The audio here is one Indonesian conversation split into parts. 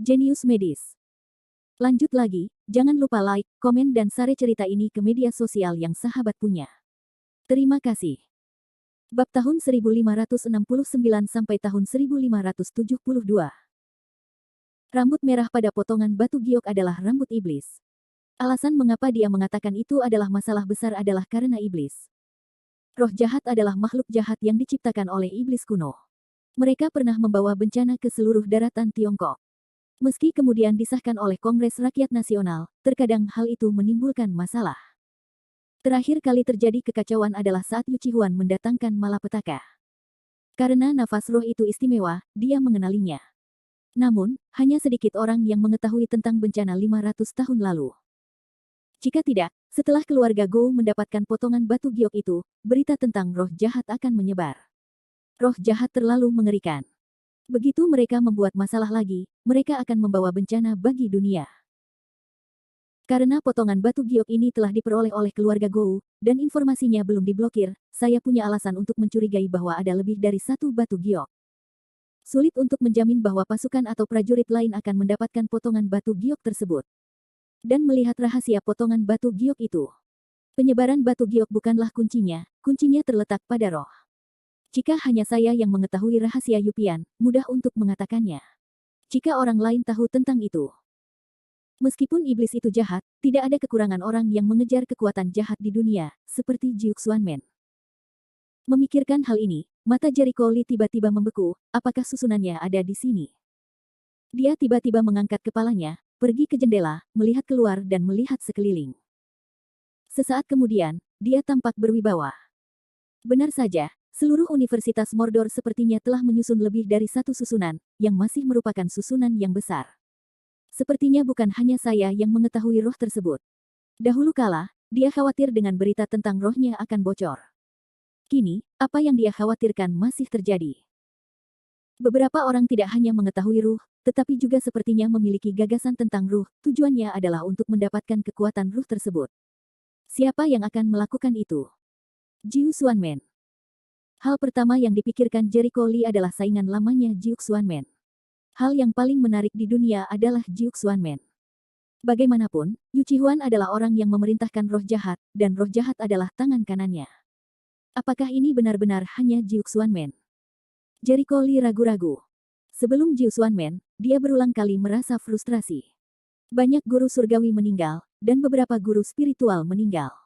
Jenius Medis. Lanjut lagi, jangan lupa like, komen dan share cerita ini ke media sosial yang sahabat punya. Terima kasih. Bab tahun 1569 sampai tahun 1572. Rambut merah pada potongan batu giok adalah rambut iblis. Alasan mengapa dia mengatakan itu adalah masalah besar adalah karena iblis. Roh jahat adalah makhluk jahat yang diciptakan oleh iblis kuno. Mereka pernah membawa bencana ke seluruh daratan Tiongkok. Meski kemudian disahkan oleh Kongres Rakyat Nasional, terkadang hal itu menimbulkan masalah. Terakhir kali terjadi kekacauan adalah saat Yu Chihuan mendatangkan malapetaka. Karena nafas roh itu istimewa, dia mengenalinya. Namun, hanya sedikit orang yang mengetahui tentang bencana 500 tahun lalu. Jika tidak, setelah keluarga Gou mendapatkan potongan batu giok itu, berita tentang roh jahat akan menyebar. Roh jahat terlalu mengerikan. Begitu mereka membuat masalah lagi, mereka akan membawa bencana bagi dunia. Karena potongan batu giok ini telah diperoleh oleh keluarga Gou, dan informasinya belum diblokir, saya punya alasan untuk mencurigai bahwa ada lebih dari satu batu giok. Sulit untuk menjamin bahwa pasukan atau prajurit lain akan mendapatkan potongan batu giok tersebut. Dan melihat rahasia potongan batu giok itu. Penyebaran batu giok bukanlah kuncinya terletak pada roh. Jika hanya saya yang mengetahui rahasia Yupian, mudah untuk mengatakannya. Jika orang lain tahu tentang itu. Meskipun iblis itu jahat, tidak ada kekurangan orang yang mengejar kekuatan jahat di dunia, seperti Jiuk Xuanmen. Memikirkan hal ini, mata Jericho Lee tiba-tiba membeku, apakah susunannya ada di sini? Dia tiba-tiba mengangkat kepalanya, pergi ke jendela, melihat keluar dan melihat sekeliling. Sesaat kemudian, dia tampak berwibawa. Benar saja. Seluruh Universitas Mordor sepertinya telah menyusun lebih dari satu susunan, yang masih merupakan susunan yang besar. Sepertinya bukan hanya saya yang mengetahui roh tersebut. Dahulu kala, dia khawatir dengan berita tentang rohnya akan bocor. Kini, apa yang dia khawatirkan masih terjadi. Beberapa orang tidak hanya mengetahui ruh, tetapi juga sepertinya memiliki gagasan tentang ruh, tujuannya adalah untuk mendapatkan kekuatan ruh tersebut. Siapa yang akan melakukan itu? Jiu Xuanmen. Hal pertama yang dipikirkan Jericho Lee adalah saingan lamanya Jiuk Xuanmen. Hal yang paling menarik di dunia adalah Jiuk Xuanmen. Bagaimanapun, Yu Chihuan adalah orang yang memerintahkan roh jahat, dan roh jahat adalah tangan kanannya. Apakah ini benar-benar hanya Jiuk Xuanmen? Jericho Lee ragu-ragu. Sebelum Jiuk Xuanmen, dia berulang kali merasa frustrasi. Banyak guru surgawi meninggal, dan beberapa guru spiritual meninggal.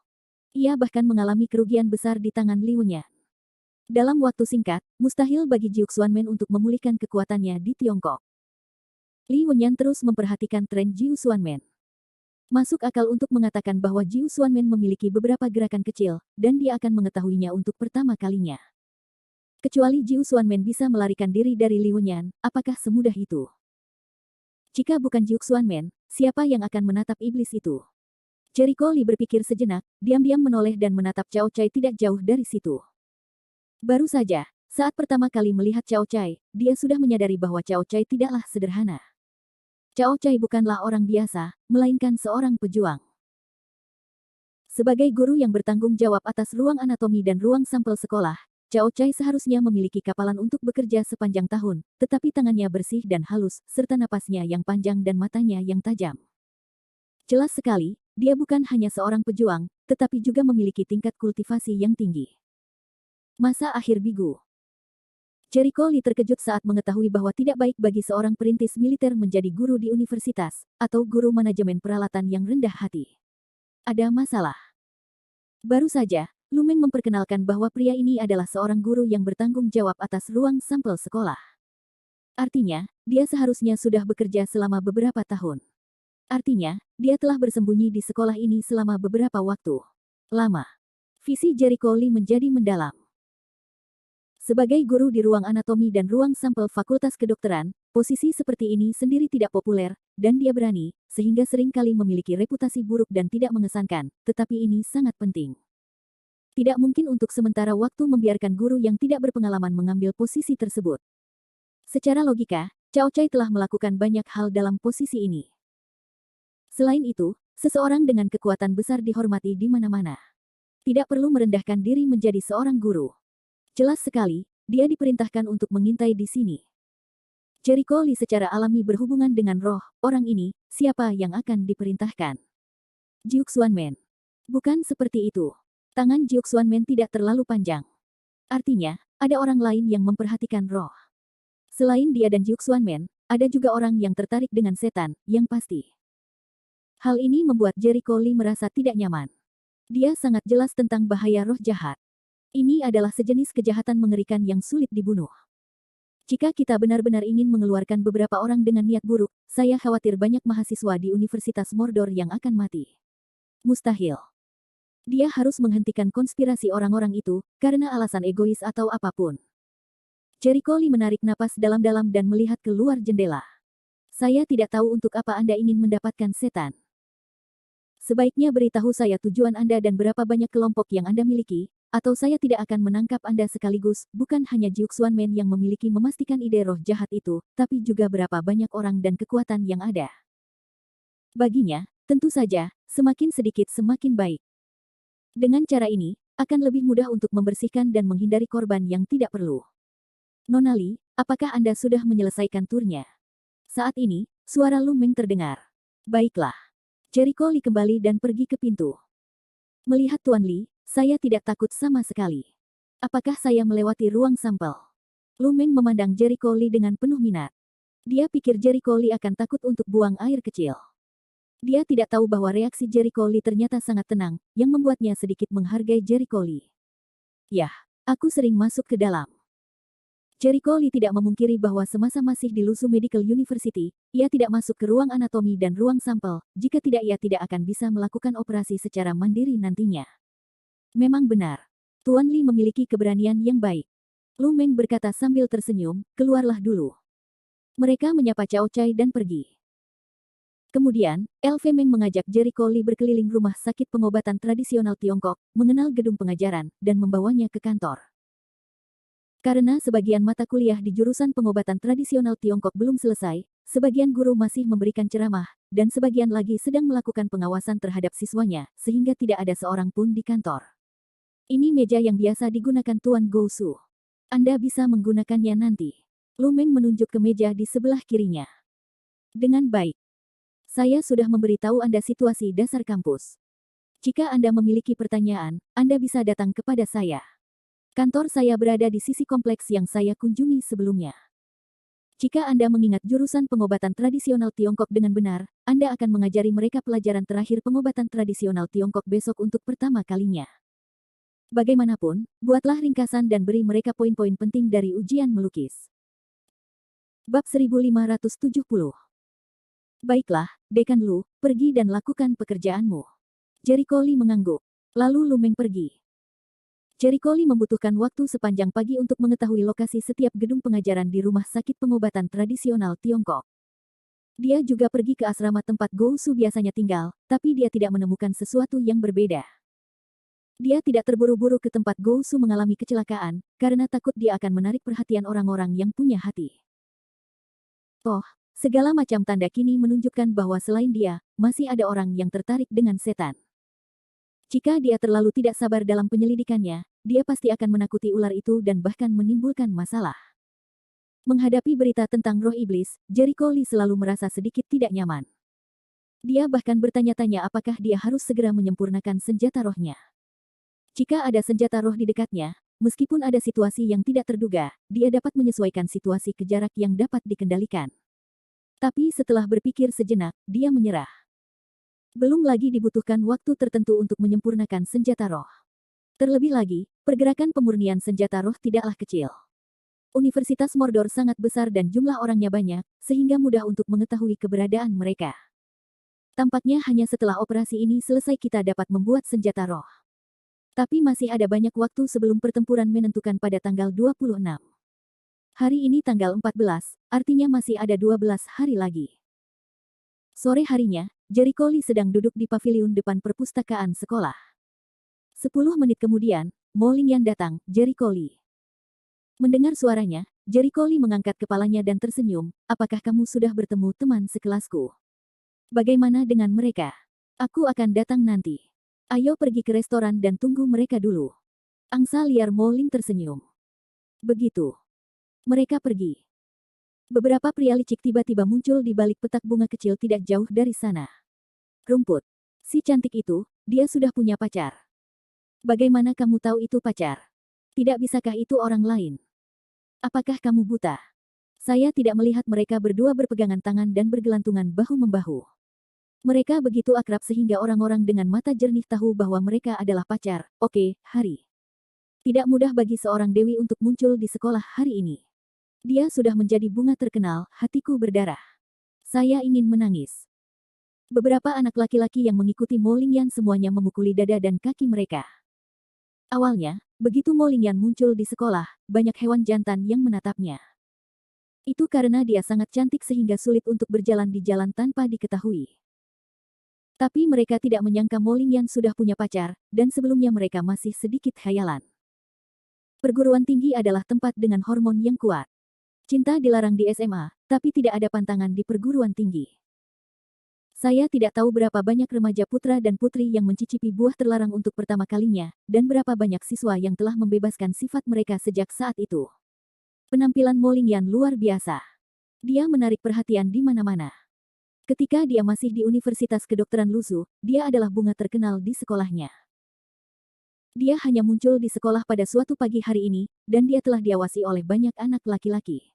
Ia bahkan mengalami kerugian besar di tangan Li Wenyan. Dalam waktu singkat, mustahil bagi Jiuk Xuanmen untuk memulihkan kekuatannya di Tiongkok. Li Wenyan terus memperhatikan tren Jiu Xuanmen. Masuk akal untuk mengatakan bahwa Jiu Xuanmen memiliki beberapa gerakan kecil, dan dia akan mengetahuinya untuk pertama kalinya. Kecuali Jiu Xuanmen bisa melarikan diri dari Li Wenyan, apakah semudah itu? Jika bukan Jiu Xuanmen, siapa yang akan menatap iblis itu? Jericho Lee berpikir sejenak, diam-diam menoleh dan menatap Cao Cai tidak jauh dari situ. Baru saja, saat pertama kali melihat Cao Cai, dia sudah menyadari bahwa Cao Cai tidaklah sederhana. Cao Cai bukanlah orang biasa, melainkan seorang pejuang. Sebagai guru yang bertanggung jawab atas ruang anatomi dan ruang sampel sekolah, Cao Cai seharusnya memiliki kapalan untuk bekerja sepanjang tahun, tetapi tangannya bersih dan halus, serta napasnya yang panjang dan matanya yang tajam. Jelas sekali, dia bukan hanya seorang pejuang, tetapi juga memiliki tingkat kultivasi yang tinggi. Masa akhir bigu. Jericho Lee terkejut saat mengetahui bahwa tidak baik bagi seorang perintis militer menjadi guru di universitas, atau guru manajemen peralatan yang rendah hati. Ada masalah. Baru saja, Lumeng memperkenalkan bahwa pria ini adalah seorang guru yang bertanggung jawab atas ruang sampel sekolah. Artinya, dia seharusnya sudah bekerja selama beberapa tahun. Artinya, dia telah bersembunyi di sekolah ini selama beberapa waktu lama. Visi Jericho Lee menjadi mendalam. Sebagai guru di ruang anatomi dan ruang sampel Fakultas Kedokteran, posisi seperti ini sendiri tidak populer, dan dia berani, sehingga sering kali memiliki reputasi buruk dan tidak mengesankan, tetapi ini sangat penting. Tidak mungkin untuk sementara waktu membiarkan guru yang tidak berpengalaman mengambil posisi tersebut. Secara logika, Cao Cai telah melakukan banyak hal dalam posisi ini. Selain itu, seseorang dengan kekuatan besar dihormati di mana-mana. Tidak perlu merendahkan diri menjadi seorang guru. Jelas sekali, dia diperintahkan untuk mengintai di sini. Jericho Lee secara alami berhubungan dengan roh, orang ini, siapa yang akan diperintahkan? Jiuk Xuanmen. Bukan seperti itu. Tangan Jiuk Xuanmen tidak terlalu panjang. Artinya, ada orang lain yang memperhatikan roh. Selain dia dan Jiuk Xuanmen, ada juga orang yang tertarik dengan setan, yang pasti. Hal ini membuat Jericho Lee merasa tidak nyaman. Dia sangat jelas tentang bahaya roh jahat. Ini adalah sejenis kejahatan mengerikan yang sulit dibunuh. Jika kita benar-benar ingin mengeluarkan beberapa orang dengan niat buruk, saya khawatir banyak mahasiswa di Universitas Mordor yang akan mati. Mustahil. Dia harus menghentikan konspirasi orang-orang itu, karena alasan egois atau apapun. Jericho Lee menarik napas dalam-dalam dan melihat keluar jendela. Saya tidak tahu untuk apa Anda ingin mendapatkan setan. Sebaiknya beritahu saya tujuan Anda dan berapa banyak kelompok yang Anda miliki, atau saya tidak akan menangkap Anda sekaligus. Bukan hanya Jiuk Xuanmen yang memiliki memastikan ide roh jahat itu, tapi juga berapa banyak orang dan kekuatan yang ada. Baginya, tentu saja, semakin sedikit semakin baik. Dengan cara ini, akan lebih mudah untuk membersihkan dan menghindari korban yang tidak perlu. Nona Lee, apakah Anda sudah menyelesaikan turnya? Saat ini, suara Lu Meng terdengar. Baiklah. Jericho Lee kembali dan pergi ke pintu. Melihat Tuan Lee, saya tidak takut sama sekali. Apakah saya melewati ruang sampel? Lu Meng memandang Jericho Lee dengan penuh minat. Dia pikir Jericho Lee akan takut untuk buang air kecil. Dia tidak tahu bahwa reaksi Jericho Lee ternyata sangat tenang, yang membuatnya sedikit menghargai Jericho Lee. Yah, aku sering masuk ke dalam. Jericho Lee tidak memungkiri bahwa semasa masih di Lusu Medical University, ia tidak masuk ke ruang anatomi dan ruang sampel, jika tidak ia tidak akan bisa melakukan operasi secara mandiri nantinya. Memang benar. Tuan Lee memiliki keberanian yang baik. Lu Meng berkata sambil tersenyum, keluarlah dulu. Mereka menyapa Cao Cai dan pergi. Kemudian, Elve Meng mengajak Jericho Lee berkeliling rumah sakit pengobatan tradisional Tiongkok, mengenal gedung pengajaran, dan membawanya ke kantor. Karena sebagian mata kuliah di jurusan pengobatan tradisional Tiongkok belum selesai, sebagian guru masih memberikan ceramah, dan sebagian lagi sedang melakukan pengawasan terhadap siswanya, sehingga tidak ada seorang pun di kantor. Ini meja yang biasa digunakan Tuan Gousu. Anda bisa menggunakannya nanti. Lu Meng menunjuk ke meja di sebelah kirinya. Dengan baik. Saya sudah memberitahu Anda situasi dasar kampus. Jika Anda memiliki pertanyaan, Anda bisa datang kepada saya. Kantor saya berada di sisi kompleks yang saya kunjungi sebelumnya. Jika Anda mengingat jurusan pengobatan tradisional Tiongkok dengan benar, Anda akan mengajari mereka pelajaran terakhir pengobatan tradisional Tiongkok besok untuk pertama kalinya. Bagaimanapun, buatlah ringkasan dan beri mereka poin-poin penting dari ujian melukis. Bab 1570. Baiklah, Dekan Lu, pergi dan lakukan pekerjaanmu. Jericho Lee mengangguk. Lalu Lu Meng pergi. Jericho Lee membutuhkan waktu sepanjang pagi untuk mengetahui lokasi setiap gedung pengajaran di rumah sakit pengobatan tradisional Tiongkok. Dia juga pergi ke asrama tempat Gousu biasanya tinggal, tapi dia tidak menemukan sesuatu yang berbeda. Dia tidak terburu-buru ke tempat Gousu mengalami kecelakaan, karena takut dia akan menarik perhatian orang-orang yang punya hati. Oh, segala macam tanda kini menunjukkan bahwa selain dia, masih ada orang yang tertarik dengan setan. Jika dia terlalu tidak sabar dalam penyelidikannya, dia pasti akan menakuti ular itu dan bahkan menimbulkan masalah. Menghadapi berita tentang roh iblis, Jericho Lee selalu merasa sedikit tidak nyaman. Dia bahkan bertanya-tanya apakah dia harus segera menyempurnakan senjata rohnya. Jika ada senjata roh di dekatnya, meskipun ada situasi yang tidak terduga, dia dapat menyesuaikan situasi ke jarak yang dapat dikendalikan. Tapi setelah berpikir sejenak, dia menyerah. Belum lagi dibutuhkan waktu tertentu untuk menyempurnakan senjata roh. Terlebih lagi, pergerakan pemurnian senjata roh tidaklah kecil. Universitas Mordor sangat besar dan jumlah orangnya banyak, sehingga mudah untuk mengetahui keberadaan mereka. Tampaknya hanya setelah operasi ini selesai kita dapat membuat senjata roh. Tapi masih ada banyak waktu sebelum pertempuran menentukan pada tanggal 26. Hari ini tanggal 14, artinya masih ada 12 hari lagi. Sore harinya, Jericho Lee sedang duduk di paviliun depan perpustakaan sekolah. 10 menit kemudian, Mo Lingyan datang, Jericho Lee. Mendengar suaranya, Jericho Lee mengangkat kepalanya dan tersenyum, apakah kamu sudah bertemu teman sekelasku? Bagaimana dengan mereka? Aku akan datang nanti. Ayo pergi ke restoran dan tunggu mereka dulu. Angsa liar Mo Ling tersenyum. Begitu. Mereka pergi. Beberapa pria licik tiba-tiba muncul di balik petak bunga kecil tidak jauh dari sana. Rumput. Si cantik itu, dia sudah punya pacar. Bagaimana kamu tahu itu pacar? Tidak bisakah itu orang lain? Apakah kamu buta? Saya tidak melihat mereka berdua berpegangan tangan dan bergelantungan bahu-membahu. Mereka begitu akrab sehingga orang-orang dengan mata jernih tahu bahwa mereka adalah pacar. Oke, Hari. Tidak mudah bagi seorang dewi untuk muncul di sekolah hari ini. Dia sudah menjadi bunga terkenal, hatiku berdarah. Saya ingin menangis. Beberapa anak laki-laki yang mengikuti Mo Lingyan semuanya memukuli dada dan kaki mereka. Awalnya, begitu Mo Lingyan muncul di sekolah, banyak hewan jantan yang menatapnya. Itu karena dia sangat cantik sehingga sulit untuk berjalan di jalan tanpa diketahui. Tapi mereka tidak menyangka Mo Lingyan sudah punya pacar, dan sebelumnya mereka masih sedikit khayalan. Perguruan tinggi adalah tempat dengan hormon yang kuat. Cinta dilarang di SMA, tapi tidak ada pantangan di perguruan tinggi. Saya tidak tahu berapa banyak remaja putra dan putri yang mencicipi buah terlarang untuk pertama kalinya, dan berapa banyak siswa yang telah membebaskan sifat mereka sejak saat itu. Penampilan Mo Lingyan luar biasa. Dia menarik perhatian di mana-mana. Ketika dia masih di Universitas Kedokteran Luzhu, dia adalah bunga terkenal di sekolahnya. Dia hanya muncul di sekolah pada suatu pagi hari ini, dan dia telah diawasi oleh banyak anak laki-laki.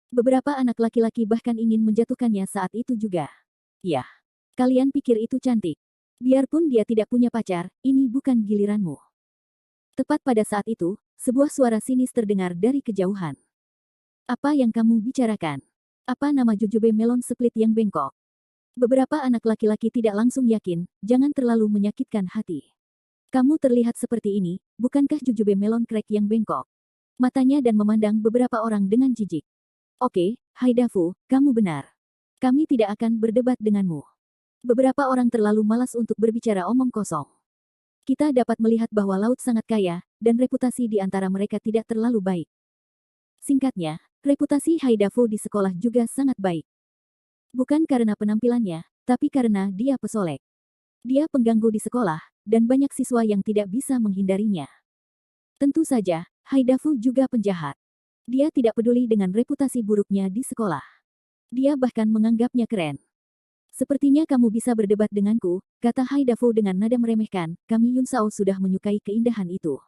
Beberapa anak laki-laki bahkan ingin menjatuhkannya saat itu juga. Ya, kalian pikir itu cantik. Biarpun dia tidak punya pacar, ini bukan giliranmu. Tepat pada saat itu, sebuah suara sinis terdengar dari kejauhan. Apa yang kamu bicarakan? Apa nama jujube melon split yang bengkok? Beberapa anak laki-laki tidak langsung yakin, jangan terlalu menyakitkan hati. Kamu terlihat seperti ini, bukankah jujube melon crack yang bengkok? Matanya dan memandang beberapa orang dengan jijik. Oke, Haidafu, kamu benar. Kami tidak akan berdebat denganmu. Beberapa orang terlalu malas untuk berbicara omong kosong. Kita dapat melihat bahwa laut sangat kaya, dan reputasi di antara mereka tidak terlalu baik. Singkatnya, reputasi Haidafu di sekolah juga sangat baik. Bukan karena penampilannya, tapi karena dia pesolek. Dia pengganggu di sekolah, dan banyak siswa yang tidak bisa menghindarinya. Tentu saja, Haidafu juga penjahat. Dia tidak peduli dengan reputasi buruknya di sekolah. Dia bahkan menganggapnya keren. Sepertinya kamu bisa berdebat denganku, kata Haidafu dengan nada meremehkan, kami Yunsao sudah menyukai keindahan itu.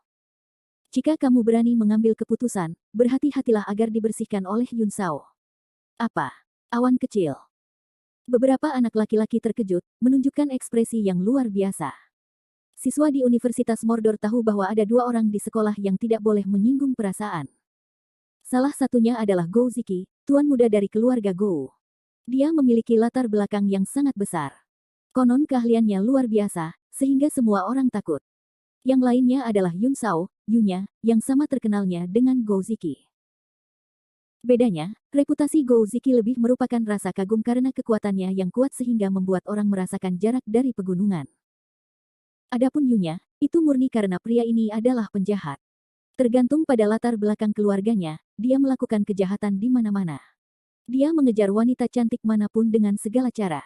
Jika kamu berani mengambil keputusan, berhati-hatilah agar dibersihkan oleh Yunsao. Apa? Awan kecil. Beberapa anak laki-laki terkejut, menunjukkan ekspresi yang luar biasa. Siswa di Universitas Mordor tahu bahwa ada dua orang di sekolah yang tidak boleh menyinggung perasaan. Salah satunya adalah Gou Ziki, tuan muda dari keluarga Gou. Dia memiliki latar belakang yang sangat besar. Konon keahliannya luar biasa, sehingga semua orang takut. Yang lainnya adalah Yunsao, Yunya, yang sama terkenalnya dengan Gou Ziki. Bedanya, reputasi Gou Ziki lebih merupakan rasa kagum karena kekuatannya yang kuat sehingga membuat orang merasakan jarak dari pegunungan. Adapun Yunya, itu murni karena pria ini adalah penjahat. Tergantung pada latar belakang keluarganya, dia melakukan kejahatan di mana-mana. Dia mengejar wanita cantik manapun dengan segala cara.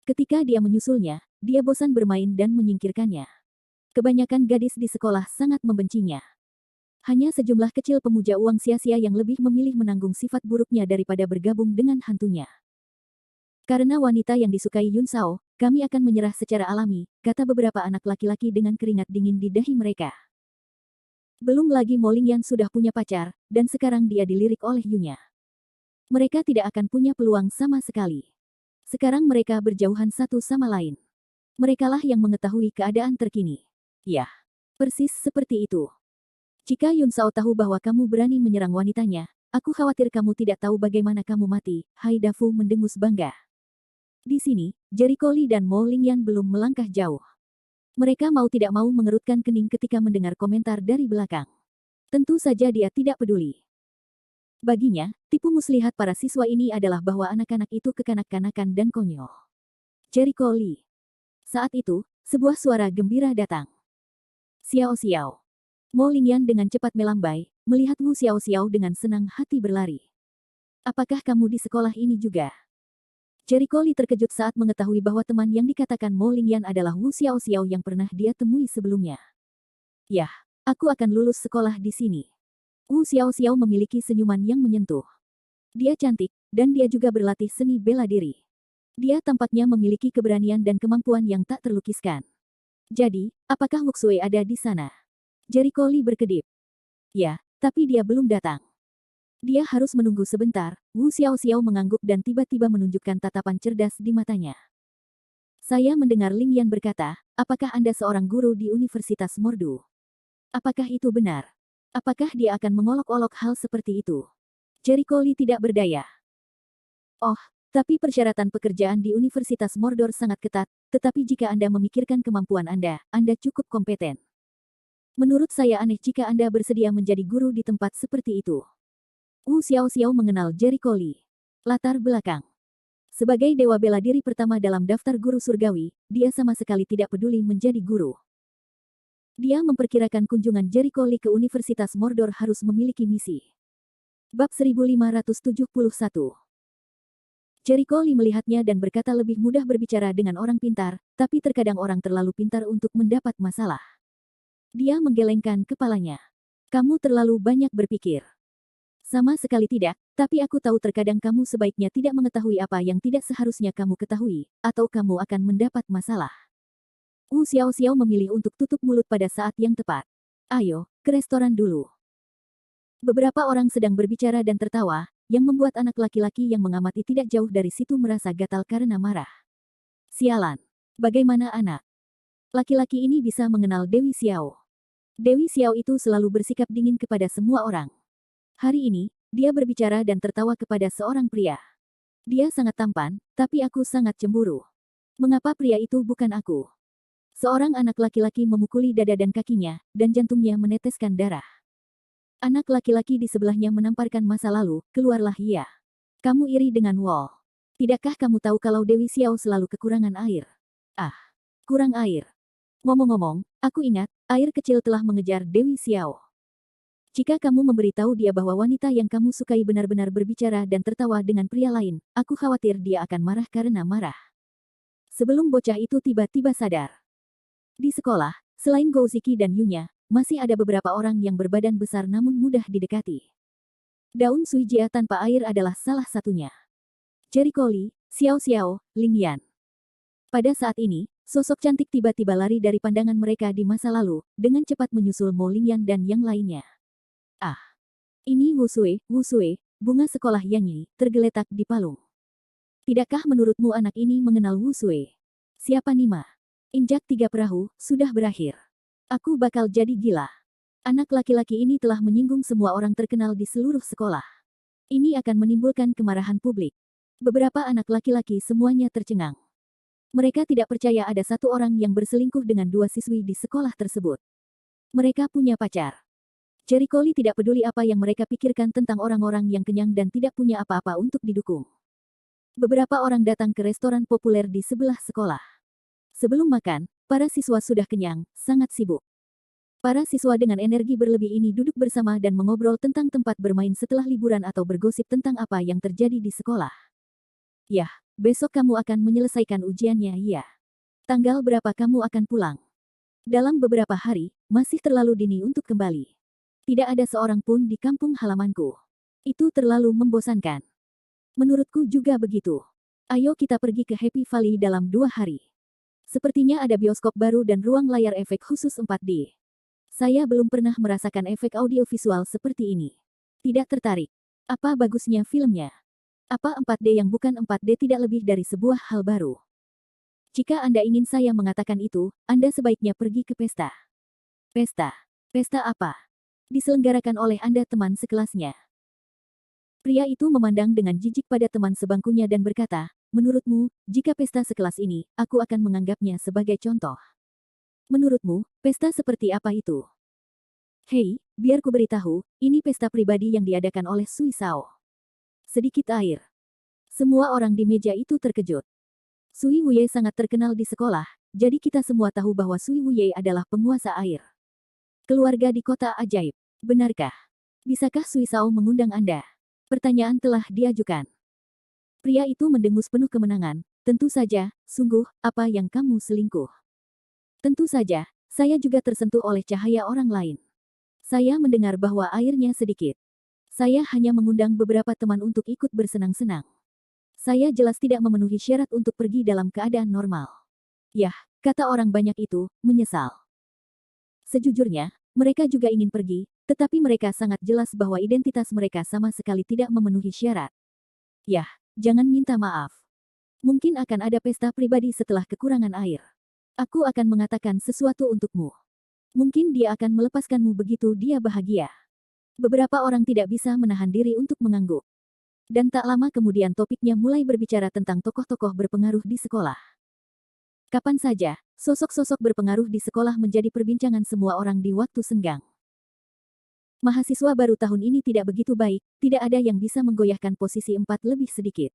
Ketika dia menyusulnya, dia bosan bermain dan menyingkirkannya. Kebanyakan gadis di sekolah sangat membencinya. Hanya sejumlah kecil pemuja uang sia-sia yang lebih memilih menanggung sifat buruknya daripada bergabung dengan hantunya. Karena wanita yang disukai Yunsao, kami akan menyerah secara alami, kata beberapa anak laki-laki dengan keringat dingin di dahi mereka. Belum lagi Mo Lingyan sudah punya pacar, dan sekarang dia dilirik oleh Yunya. Mereka tidak akan punya peluang sama sekali. Sekarang mereka berjauhan satu sama lain. Merekalah yang mengetahui keadaan terkini. Ya, persis seperti itu. Jika Yunsao tahu bahwa kamu berani menyerang wanitanya, aku khawatir kamu tidak tahu bagaimana kamu mati, Haidafu mendengus bangga. Di sini, Jericho Lee dan Mo Lingyan belum melangkah jauh. Mereka mau tidak mau mengerutkan kening ketika mendengar komentar dari belakang. Tentu saja dia tidak peduli. Baginya, tipu muslihat para siswa ini adalah bahwa anak-anak itu kekanak-kanakan dan konyol. Jericho Lee. Saat itu, sebuah suara gembira datang. Xiao Xiao. Mo Lingyan dengan cepat melambai, melihat Wu Xiao Xiao dengan senang hati berlari. Apakah kamu di sekolah ini juga? Jericho Lee terkejut saat mengetahui bahwa teman yang dikatakan Mo Lingyan adalah Wu Xiao Xiao yang pernah dia temui sebelumnya. Yah, aku akan lulus sekolah di sini. Wu Xiao Xiao memiliki senyuman yang menyentuh. Dia cantik, dan dia juga berlatih seni bela diri. Dia tampaknya memiliki keberanian dan kemampuan yang tak terlukiskan. Jadi, apakah Wuxue ada di sana? Jericho Lee berkedip. Ya, tapi dia belum datang. Dia harus menunggu sebentar. Wu Xiaoxiao mengangguk dan tiba-tiba menunjukkan tatapan cerdas di matanya. Saya mendengar Ling Yan berkata, apakah Anda seorang guru di Universitas Mordu? Apakah itu benar? Apakah dia akan mengolok-olok hal seperti itu? Jericho Lee tidak berdaya. Oh, tapi persyaratan pekerjaan di Universitas Mordor sangat ketat, tetapi jika Anda memikirkan kemampuan Anda cukup kompeten. Menurut saya aneh jika Anda bersedia menjadi guru di tempat seperti itu. Wu Xiaoxiao mengenal Jericho Lee. Latar belakang. Sebagai dewa bela diri pertama dalam daftar guru surgawi, dia sama sekali tidak peduli menjadi guru. Dia memperkirakan kunjungan Jericho Lee ke Universitas Mordor harus memiliki misi. Bab 1571. Jericho Lee melihatnya dan berkata lebih mudah berbicara dengan orang pintar, tapi terkadang orang terlalu pintar untuk mendapat masalah. Dia menggelengkan kepalanya. Kamu terlalu banyak berpikir. Sama sekali tidak, tapi aku tahu terkadang kamu sebaiknya tidak mengetahui apa yang tidak seharusnya kamu ketahui, atau kamu akan mendapat masalah. Wu Xiaoxiao memilih untuk tutup mulut pada saat yang tepat. Ayo, ke restoran dulu. Beberapa orang sedang berbicara dan tertawa, yang membuat anak laki-laki yang mengamati tidak jauh dari situ merasa gatal karena marah. Sialan. Bagaimana anak? Laki-laki ini bisa mengenal Dewi Xiao. Dewi Xiao itu selalu bersikap dingin kepada semua orang. Hari ini, dia berbicara dan tertawa kepada seorang pria. Dia sangat tampan, tapi aku sangat cemburu. Mengapa pria itu bukan aku? Seorang anak laki-laki memukuli dada dan kakinya, dan jantungnya meneteskan darah. Anak laki-laki di sebelahnya menamparkan masa lalu, keluarlah ia. Kamu iri dengan Wall. Tidakkah kamu tahu kalau Dewi Xiao selalu kekurangan air? Ah, kurang air. Ngomong-ngomong, aku ingat, air kecil telah mengejar Dewi Xiao. Jika kamu memberitahu dia bahwa wanita yang kamu sukai benar-benar berbicara dan tertawa dengan pria lain, aku khawatir dia akan marah karena marah. Sebelum bocah itu tiba-tiba sadar. Di sekolah, selain Gouziki dan Yunya, masih ada beberapa orang yang berbadan besar namun mudah didekati. Daun Suijia tanpa air adalah salah satunya. Jericho Lee, Xiao Xiao, Ling Yan. Pada saat ini, sosok cantik tiba-tiba lari dari pandangan mereka di masa lalu, dengan cepat menyusul Mo Ling Yan dan yang lainnya. Ah, ini Wu Sui, bunga sekolah Yang Yi, tergeletak di palung. Tidakkah menurutmu anak ini mengenal Wu Sui? Siapa Nima? Injak 3 perahu, sudah berakhir. Aku bakal jadi gila. Anak laki-laki ini telah menyinggung semua orang terkenal di seluruh sekolah. Ini akan menimbulkan kemarahan publik. Beberapa anak laki-laki semuanya tercengang. Mereka tidak percaya ada satu orang yang berselingkuh dengan 2 siswi di sekolah tersebut. Mereka punya pacar. Jericho Lee tidak peduli apa yang mereka pikirkan tentang orang-orang yang kenyang dan tidak punya apa-apa untuk didukung. Beberapa orang datang ke restoran populer di sebelah sekolah. Sebelum makan, para siswa sudah kenyang, sangat sibuk. Para siswa dengan energi berlebih ini duduk bersama dan mengobrol tentang tempat bermain setelah liburan atau bergosip tentang apa yang terjadi di sekolah. Yah, besok kamu akan menyelesaikan ujiannya, ya. Tanggal berapa kamu akan pulang? Dalam beberapa hari, masih terlalu dini untuk kembali. Tidak ada seorang pun di kampung halamanku. Itu terlalu membosankan. Menurutku juga begitu. Ayo kita pergi ke Happy Valley dalam 2 hari. Sepertinya ada bioskop baru dan ruang layar efek khusus 4D. Saya belum pernah merasakan efek audiovisual seperti ini. Tidak tertarik. Apa bagusnya filmnya? Apa 4D yang bukan 4D tidak lebih dari sebuah hal baru? Jika Anda ingin saya mengatakan itu, Anda sebaiknya pergi ke pesta. Pesta? Pesta apa? Diselenggarakan oleh Anda teman sekelasnya. Pria itu memandang dengan jijik pada teman sebangkunya dan berkata, menurutmu, jika pesta sekelas ini, aku akan menganggapnya sebagai contoh. Menurutmu, pesta seperti apa itu? Hei, biar ku beritahu, ini pesta pribadi yang diadakan oleh Sui Sao. Sedikit air. Semua orang di meja itu terkejut. Sui Wuye sangat terkenal di sekolah, jadi kita semua tahu bahwa Sui Wuye adalah penguasa air. Keluarga di kota ajaib. Benarkah? Bisakah Sui Sao mengundang Anda? Pertanyaan telah diajukan. Pria itu mendengus penuh kemenangan. Tentu saja, sungguh, apa yang kamu selingkuh? Tentu saja, saya juga tersentuh oleh cahaya orang lain. Saya mendengar bahwa airnya sedikit. Saya hanya mengundang beberapa teman untuk ikut bersenang-senang. Saya jelas tidak memenuhi syarat untuk pergi dalam keadaan normal. Yah, kata orang banyak itu, menyesal. Sejujurnya, mereka juga ingin pergi, tetapi mereka sangat jelas bahwa identitas mereka sama sekali tidak memenuhi syarat. Yah, jangan minta maaf. Mungkin akan ada pesta pribadi setelah kekurangan air. Aku akan mengatakan sesuatu untukmu. Mungkin dia akan melepaskanmu begitu dia bahagia. Beberapa orang tidak bisa menahan diri untuk mengangguk. Dan tak lama kemudian topiknya mulai berbicara tentang tokoh-tokoh berpengaruh di sekolah. Kapan saja, sosok-sosok berpengaruh di sekolah menjadi perbincangan semua orang di waktu senggang. Mahasiswa baru tahun ini tidak begitu baik, tidak ada yang bisa menggoyahkan posisi 4 lebih sedikit.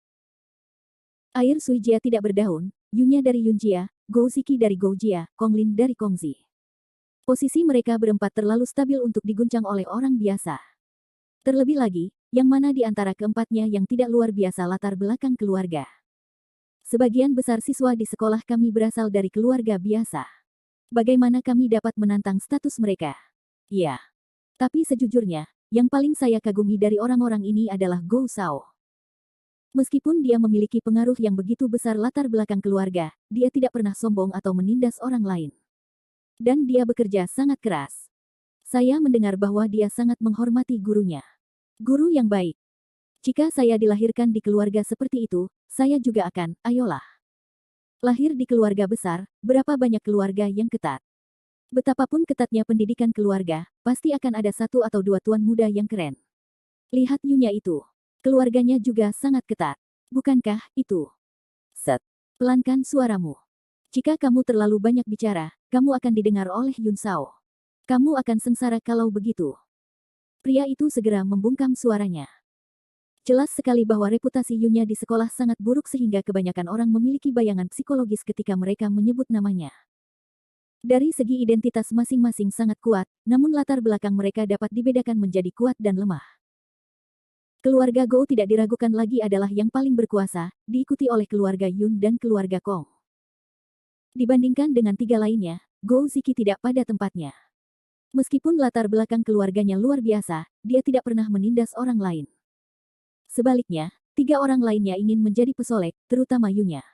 Air Suijia tidak berdaun, Yunya dari Yunjia, Gouziki dari Goujia, Konglin dari Kongzi. Posisi mereka berempat terlalu stabil untuk diguncang oleh orang biasa. Terlebih lagi, yang mana di antara keempatnya yang tidak luar biasa latar belakang keluarga. Sebagian besar siswa di sekolah kami berasal dari keluarga biasa. Bagaimana kami dapat menantang status mereka? Ya. Tapi sejujurnya, yang paling saya kagumi dari orang-orang ini adalah Gou Shao. Meskipun dia memiliki pengaruh yang begitu besar latar belakang keluarga, dia tidak pernah sombong atau menindas orang lain. Dan dia bekerja sangat keras. Saya mendengar bahwa dia sangat menghormati gurunya. Guru yang baik. Jika saya dilahirkan di keluarga seperti itu, saya juga akan, ayolah. Lahir di keluarga besar, berapa banyak keluarga yang ketat. Betapapun ketatnya pendidikan keluarga, pasti akan ada satu atau dua tuan muda yang keren. Lihat Yunya itu. Keluarganya juga sangat ketat. Bukankah itu? Set. Pelankan suaramu. Jika kamu terlalu banyak bicara, kamu akan didengar oleh Yun Shao. Kamu akan sengsara kalau begitu. Pria itu segera membungkam suaranya. Jelas sekali bahwa reputasi Yunya di sekolah sangat buruk sehingga kebanyakan orang memiliki bayangan psikologis ketika mereka menyebut namanya. Dari segi identitas masing-masing sangat kuat, namun latar belakang mereka dapat dibedakan menjadi kuat dan lemah. Keluarga Gou tidak diragukan lagi adalah yang paling berkuasa, diikuti oleh keluarga Yun dan keluarga Kong. Dibandingkan dengan tiga lainnya, Gouziki tidak pada tempatnya. Meskipun latar belakang keluarganya luar biasa, dia tidak pernah menindas orang lain. Sebaliknya, tiga orang lainnya ingin menjadi pesolek, terutama Yunya.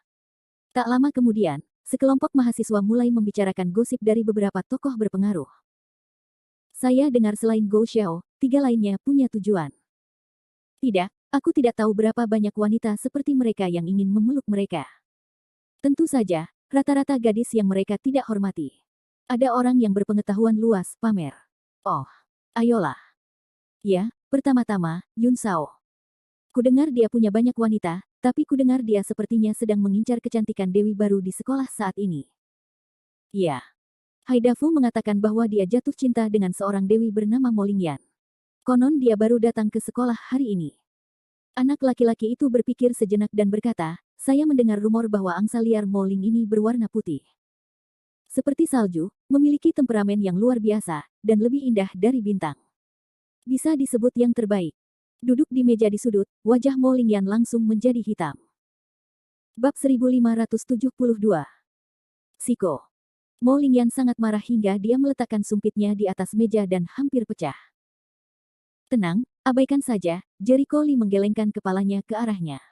Tak lama kemudian, sekelompok mahasiswa mulai membicarakan gosip dari beberapa tokoh berpengaruh. Saya dengar selain Gou Xiao, tiga lainnya punya tujuan. Tidak, aku tidak tahu berapa banyak wanita seperti mereka yang ingin memeluk mereka. Tentu saja, rata-rata gadis yang mereka tidak hormati. Ada orang yang berpengetahuan luas, pamer. Oh, ayolah. Ya, pertama-tama, Yun Shao. Kudengar dia punya banyak wanita, tapi kudengar dia sepertinya sedang mengincar kecantikan dewi baru di sekolah saat ini. Ya. Haidafu mengatakan bahwa dia jatuh cinta dengan seorang dewi bernama Molingyan. Konon dia baru datang ke sekolah hari ini. Anak laki-laki itu berpikir sejenak dan berkata, saya mendengar rumor bahwa angsa liar Moling ini berwarna putih. Seperti salju, memiliki temperamen yang luar biasa, dan lebih indah dari bintang. Bisa disebut yang terbaik. Duduk di meja di sudut, wajah Molingyan langsung menjadi hitam. Bab 1572. Siko. Molingyan sangat marah hingga dia meletakkan sumpitnya di atas meja dan hampir pecah. Tenang, abaikan saja, Jericho Lee menggelengkan kepalanya ke arahnya.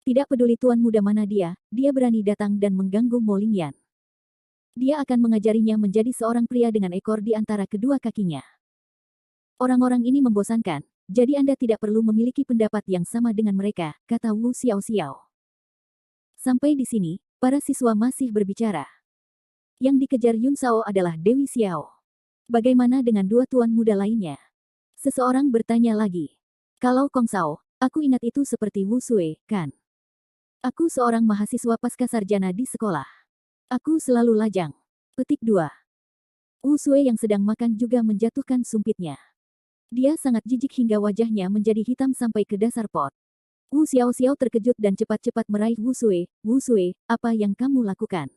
Tidak peduli tuan muda mana dia berani datang dan mengganggu Molingyan. Dia akan mengajarinya menjadi seorang pria dengan ekor di antara kedua kakinya. Orang-orang ini membosankan, jadi Anda tidak perlu memiliki pendapat yang sama dengan mereka, kata Wu Xiao-xiao. Sampai di sini, para siswa masih berbicara. Yang dikejar Yun Shao adalah Dewi Xiao. Bagaimana dengan dua tuan muda lainnya? Seseorang bertanya lagi. Kalau Kong Shao, aku ingat itu seperti Wu Sui, kan? Aku seorang mahasiswa pasca sarjana di sekolah. Aku selalu lajang. Petik 2. Wu Sui yang sedang makan juga menjatuhkan sumpitnya. Dia sangat jijik hingga wajahnya menjadi hitam sampai ke dasar pot. Wu Xiao-xiao terkejut dan cepat-cepat meraih Wu Sui. Wu Sui, apa yang kamu lakukan?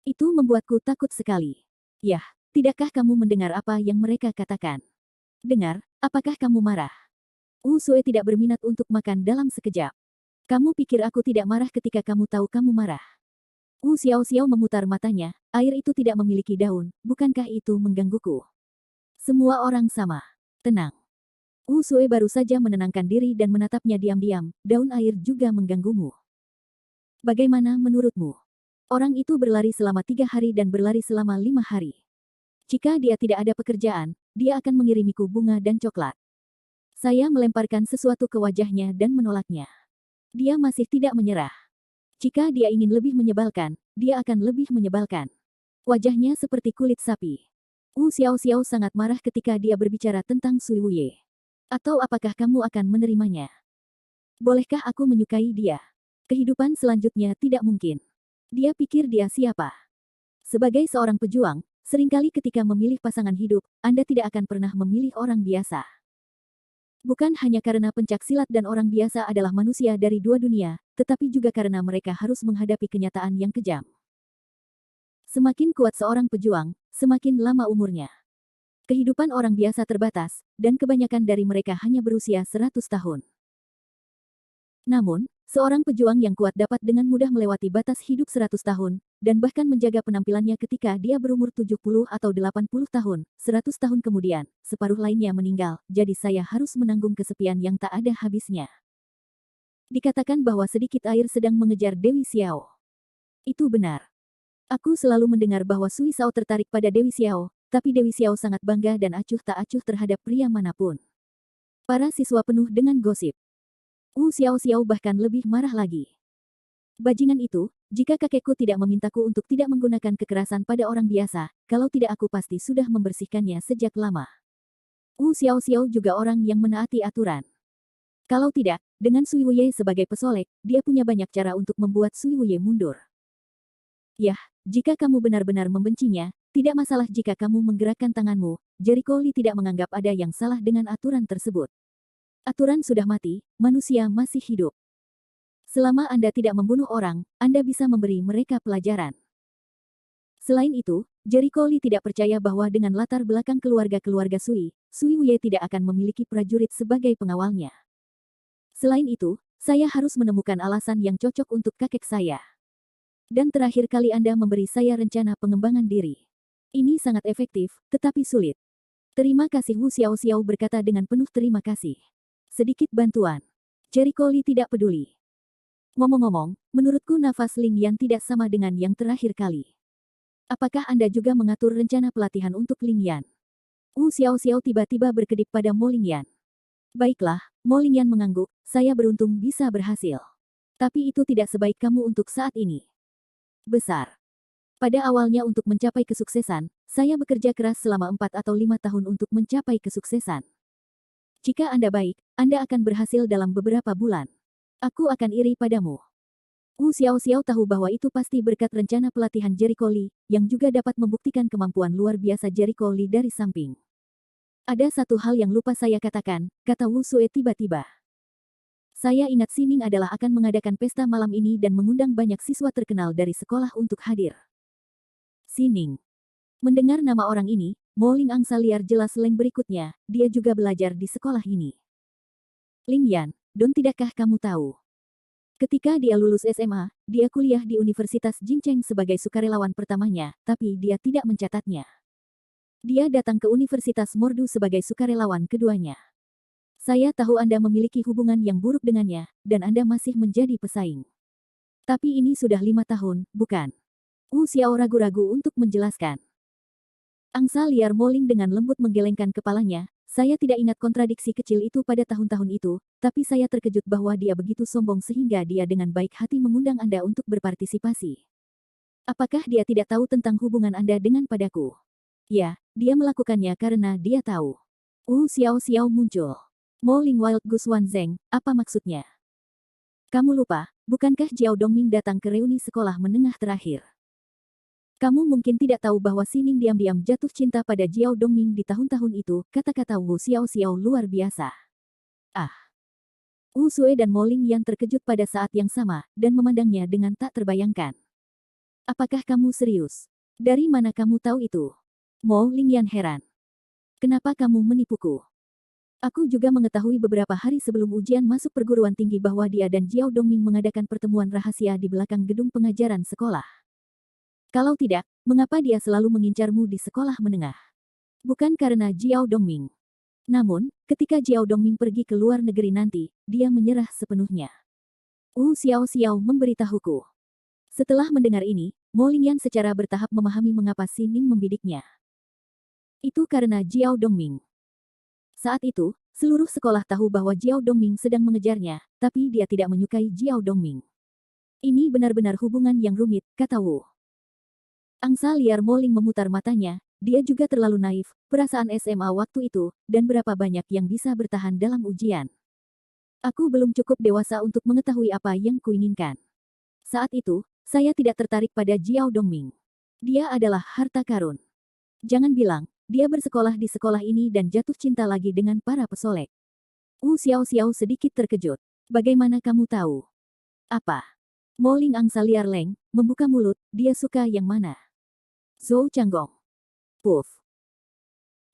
Itu membuatku takut sekali. Yah, tidakkah kamu mendengar apa yang mereka katakan? Dengar, apakah kamu marah? Wu Sui tidak berminat untuk makan dalam sekejap. Kamu pikir aku tidak marah ketika kamu tahu kamu marah? Wu Xiao-xiao memutar matanya, air itu tidak memiliki daun, bukankah itu menggangguku? Semua orang sama. Tenang. Wu Sue baru saja menenangkan diri dan menatapnya diam-diam, daun air juga mengganggumu. Bagaimana menurutmu? Orang itu berlari selama 3 hari dan berlari selama 5 hari. Jika dia tidak ada pekerjaan, dia akan mengirimiku bunga dan coklat. Saya melemparkan sesuatu ke wajahnya dan menolaknya. Dia masih tidak menyerah. Jika dia ingin lebih menyebalkan, dia akan lebih menyebalkan. Wajahnya seperti kulit sapi. Wu Xiaoxiao sangat marah ketika dia berbicara tentang Sui Wuye. Atau apakah kamu akan menerimanya? Bolehkah aku menyukai dia? Kehidupan selanjutnya tidak mungkin. Dia pikir dia siapa? Sebagai seorang pejuang, seringkali ketika memilih pasangan hidup, Anda tidak akan pernah memilih orang biasa. Bukan hanya karena pencaksilat dan orang biasa adalah manusia dari dua dunia, tetapi juga karena mereka harus menghadapi kenyataan yang kejam. Semakin kuat seorang pejuang, semakin lama umurnya. Kehidupan orang biasa terbatas, dan kebanyakan dari mereka hanya berusia 100 tahun. Namun, seorang pejuang yang kuat dapat dengan mudah melewati batas hidup 100 tahun, dan bahkan menjaga penampilannya ketika dia berumur 70 atau 80 tahun. 100 tahun kemudian, separuh lainnya meninggal, jadi saya harus menanggung kesepian yang tak ada habisnya. Dikatakan bahwa sedikit air sedang mengejar Dewi Xiao. Itu benar. Aku selalu mendengar bahwa Sui Sao tertarik pada Dewi Xiao, tapi Dewi Xiao sangat bangga dan acuh tak acuh terhadap pria manapun. Para siswa penuh dengan gosip. Wu Xiaoxiao bahkan lebih marah lagi. Bajingan itu, jika kakekku tidak memintaku untuk tidak menggunakan kekerasan pada orang biasa, kalau tidak aku pasti sudah membersihkannya sejak lama. Wu Xiaoxiao juga orang yang menaati aturan. Kalau tidak, dengan Sui Wuye sebagai pesolek, dia punya banyak cara untuk membuat Sui Wuye mundur. Yah, jika kamu benar-benar membencinya, tidak masalah jika kamu menggerakkan tanganmu. Jericho Lee tidak menganggap ada yang salah dengan aturan tersebut. Aturan sudah mati, manusia masih hidup. Selama Anda tidak membunuh orang, Anda bisa memberi mereka pelajaran. Selain itu, Jericho Lee tidak percaya bahwa dengan latar belakang keluarga-keluarga Sui Wuye tidak akan memiliki prajurit sebagai pengawalnya. Selain itu, saya harus menemukan alasan yang cocok untuk kakek saya. Dan terakhir kali Anda memberi saya rencana pengembangan diri. Ini sangat efektif, tetapi sulit. Terima kasih, Wu Xiaoxiao berkata dengan penuh terima kasih. Sedikit bantuan. Jericho Lee tidak peduli. Ngomong-ngomong, menurutku nafas Ling Yan tidak sama dengan yang terakhir kali. Apakah Anda juga mengatur rencana pelatihan untuk Ling Yan? Wu Xiaoxiao tiba-tiba berkedip pada Mo Ling Yan. Baiklah, Mo Ling Yan mengangguk, saya beruntung bisa berhasil. Tapi itu tidak sebaik kamu untuk saat ini. Besar. Pada awalnya untuk mencapai kesuksesan, saya bekerja keras selama 4 atau 5 tahun untuk mencapai kesuksesan. Jika Anda baik, Anda akan berhasil dalam beberapa bulan. Aku akan iri padamu. Wu Xiaoxiao tahu bahwa itu pasti berkat rencana pelatihan Jericho Lee, yang juga dapat membuktikan kemampuan luar biasa Jericho Lee dari samping. Ada satu hal yang lupa saya katakan, kata Wu Sue tiba-tiba. Saya ingat Sining adalah akan mengadakan pesta malam ini dan mengundang banyak siswa terkenal dari sekolah untuk hadir. Sining. Mendengar nama orang ini, Mo Ling angsa liar jelas Leng berikutnya, dia juga belajar di sekolah ini. Ling Yan, Don tidakkah kamu tahu? Ketika dia lulus SMA, dia kuliah di Universitas Jingcheng sebagai sukarelawan pertamanya, tapi dia tidak mencatatnya. Dia datang ke Universitas Mordu sebagai sukarelawan keduanya. Saya tahu Anda memiliki hubungan yang buruk dengannya, dan Anda masih menjadi pesaing. Tapi ini sudah 5 tahun, bukan? Wu Xiao ragu-ragu untuk menjelaskan. Angsa liar Mo Ling dengan lembut menggelengkan kepalanya, saya tidak ingat kontradiksi kecil itu pada tahun-tahun itu, tapi saya terkejut bahwa dia begitu sombong sehingga dia dengan baik hati mengundang Anda untuk berpartisipasi. Apakah dia tidak tahu tentang hubungan Anda dengan padaku? Ya, dia melakukannya karena dia tahu. Wu Xiaoxiao muncul. Mo Ling Wild Goose Wan Zeng, apa maksudnya? Kamu lupa, bukankah Jiao Dongming datang ke reuni sekolah menengah terakhir? Kamu mungkin tidak tahu bahwa Sining diam-diam jatuh cinta pada Jiao Dongming di tahun-tahun itu, kata-kata Wu Xiaoxiao luar biasa. Ah. Wu Sue dan Mo Ling Yan terkejut pada saat yang sama, dan memandangnya dengan tak terbayangkan. Apakah kamu serius? Dari mana kamu tahu itu? Mo Ling Yan heran. Kenapa kamu menipuku? Aku juga mengetahui beberapa hari sebelum ujian masuk perguruan tinggi bahwa dia dan Jiao Dongming mengadakan pertemuan rahasia di belakang gedung pengajaran sekolah. Kalau tidak, mengapa dia selalu mengincarmu di sekolah menengah? Bukan karena Jiao Dongming. Namun, ketika Jiao Dongming pergi ke luar negeri nanti, dia menyerah sepenuhnya. Xiao Xiao memberitahuku. Setelah mendengar ini, Mo Lingyan secara bertahap memahami mengapa Si Ning membidiknya. Itu karena Jiao Dongming. Saat itu, seluruh sekolah tahu bahwa Jiao Dongming sedang mengejarnya, tapi dia tidak menyukai Jiao Dongming. Ini benar-benar hubungan yang rumit, kata Wu. Angsa liar Mo Ling memutar matanya, dia juga terlalu naif, perasaan SMA waktu itu, dan berapa banyak yang bisa bertahan dalam ujian. Aku belum cukup dewasa untuk mengetahui apa yang kuinginkan. Saat itu, saya tidak tertarik pada Jiao Dongming. Dia adalah harta karun. Jangan bilang, dia bersekolah di sekolah ini dan jatuh cinta lagi dengan para pesolek. Xiao Xiao sedikit terkejut. Bagaimana kamu tahu? Apa? Mo Ling angsa liar Leng, membuka mulut, dia suka yang mana? Zhou Changgong. Puff.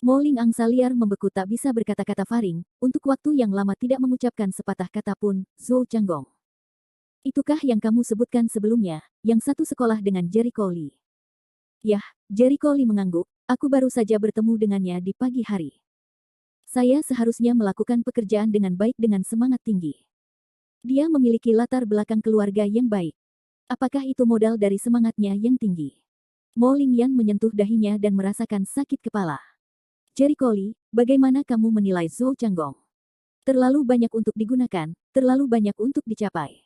Mo Ling angsa liar membeku tak bisa berkata-kata faring, untuk waktu yang lama tidak mengucapkan sepatah kata pun, Zhou Changgong. Itukah yang kamu sebutkan sebelumnya, yang satu sekolah dengan Jericho Lee? Yah, Jericho Lee mengangguk, aku baru saja bertemu dengannya di pagi hari. Saya seharusnya melakukan pekerjaan dengan baik dengan semangat tinggi. Dia memiliki latar belakang keluarga yang baik. Apakah itu modal dari semangatnya yang tinggi? Mo Lingyan menyentuh dahinya dan merasakan sakit kepala. Jericho Lee, bagaimana kamu menilai Zhou Changgong? Terlalu banyak untuk digunakan, terlalu banyak untuk dicapai.